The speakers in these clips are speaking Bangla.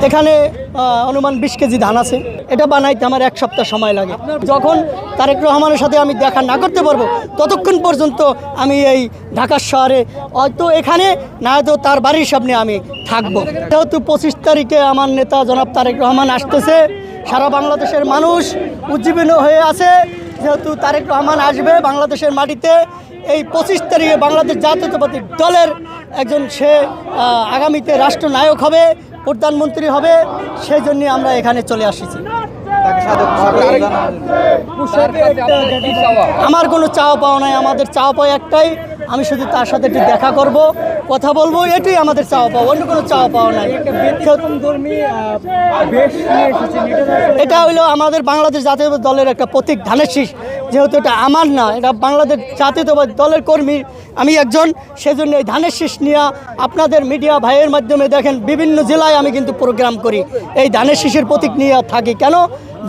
এখানে অনুমান 20 কেজি ধান আছে। এটা বানাইতে আমার 1 সপ্তাহ সময় লাগে। যখন তারেক রহমানের সাথে আমি দেখা না করতে পারবো ততক্ষণ পর্যন্ত আমি এই ঢাকা শহরে হয়তো এখানে না হয়তো তার বাড়ির সামনে আমি থাকবো। যেহেতু 25 তারিখে আমার নেতা জনাব তারেক রহমান আসতেছে, সারা বাংলাদেশের মানুষ উজ্জীবিত হয়ে আছে। যেহেতু তারেক রহমান আসবে বাংলাদেশের মাটিতে, এই 25 তারিখে বাংলাদেশ জাতীয়তাবাদী দলের একজন সে আগামীতে রাষ্ট্রনায়ক হবে, প্রধানমন্ত্রী হবে, সেই জন্য আমরা এখানে চলে আসছি। আমার কোনো চাওয়া পাওয়া নাই, আমাদের চাওয়া পাওয়া একটাই, আমি শুধু তার সাথে একটু দেখা করব, কথা বলবো, এটাই আমাদের চাওয়া পাওয়া, অন্য কোনো চাওয়া পাওয়া নাই। এটা হইলো আমাদের বাংলাদেশ জাতীয়তাবাদী দলের একটা প্রতীক, ধানের শীষ। যেহেতু এটা আমার না, এটা বাংলাদেশ জাতীয়তাবাদী দলের কর্মী আমি একজন, সেজন্য এই ধানের শীষ নিয়ে আপনাদের মিডিয়া ভাইয়ের মাধ্যমে দেখেন বিভিন্ন জেলায় আমি কিন্তু প্রোগ্রাম করি, এই ধানের শীষের প্রতীক নিয়ে থাকি। কেন?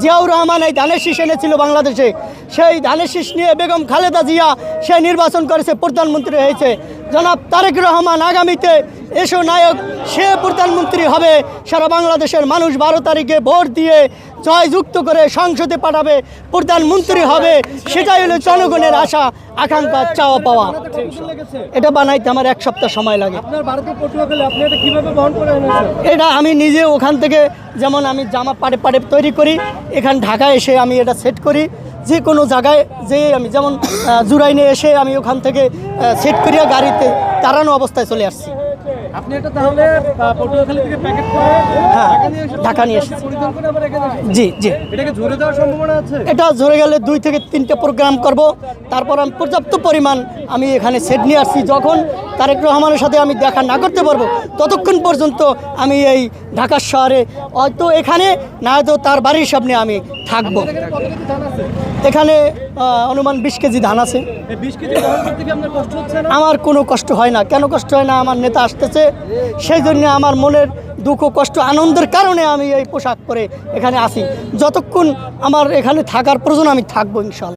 জিয়াউর রহমান এই ধানের শীষ এনেছিল বাংলাদেশে, সেই ধানের শীষ নিয়ে বেগম খালেদা জিয়া সে নির্বাচন করেছে, প্রধানমন্ত্রী হয়েছে। জনাব তারেক রহমান আগামীতে এসো নায়ক, সে প্রধানমন্ত্রী হবে। সারা বাংলাদেশের মানুষ 12 তারিখে ভোট দিয়ে জয়যুক্ত করে সংসদে পাঠাবে, প্রধানমন্ত্রী হবে। সেটাই হলো জনগণের আশা, আকাঙ্ক্ষা, চাওয়া পাওয়া। এটা বানাইতে আমার 1 সপ্তাহ সময় লাগে। এটা আমি নিজে ওখান থেকে, যেমন আমি জামা পাড়ে পাড়ে তৈরি করি, এখান ঢাকায় এসে আমি এটা সেট করি। যে কোনো জায়গায় যে আমি যেমন জুরাইনে এসে আমি ওখান থেকে সেট করিয়া গাড়িতে দাঁড়ানো অবস্থায় চলে আসছি। আপনি এটা তাহলে পটুয়াখালী থেকে প্যাকেট করে ঢাকা নিয়ে এসেছি। জি জি। এটাকে ঝরে যাওয়ার সম্ভাবনা আছে? এটা ঝরে গেলে 2 থেকে 3টা প্রোগ্রাম করব, তারপর আমি পর্যাপ্ত পরিমাণ আমি এখানে সেট নিয়ে আসছি। যখন তারেক রহমানের সাথে আমি দেখা না করতে পারবো ততক্ষণ পর্যন্ত আমি এই ঢাকা শহরে হয়তো এখানে না হয়তো তার বাড়ির সামনে আমি থাকবো। এখানে অনুমান 20 কেজি ধান আছে। আমার কোনো কষ্ট হয় না। কেন কষ্ট হয় না? আমার নেতা আসতেছে, সেই জন্য আমার মনের দুঃখ কষ্ট আনন্দের কারণে আমি এই পোশাক পরে এখানে আসি। যতক্ষণ আমার এখানে থাকার প্রয়োজন আমি থাকবো ইনশাআল্লাহ।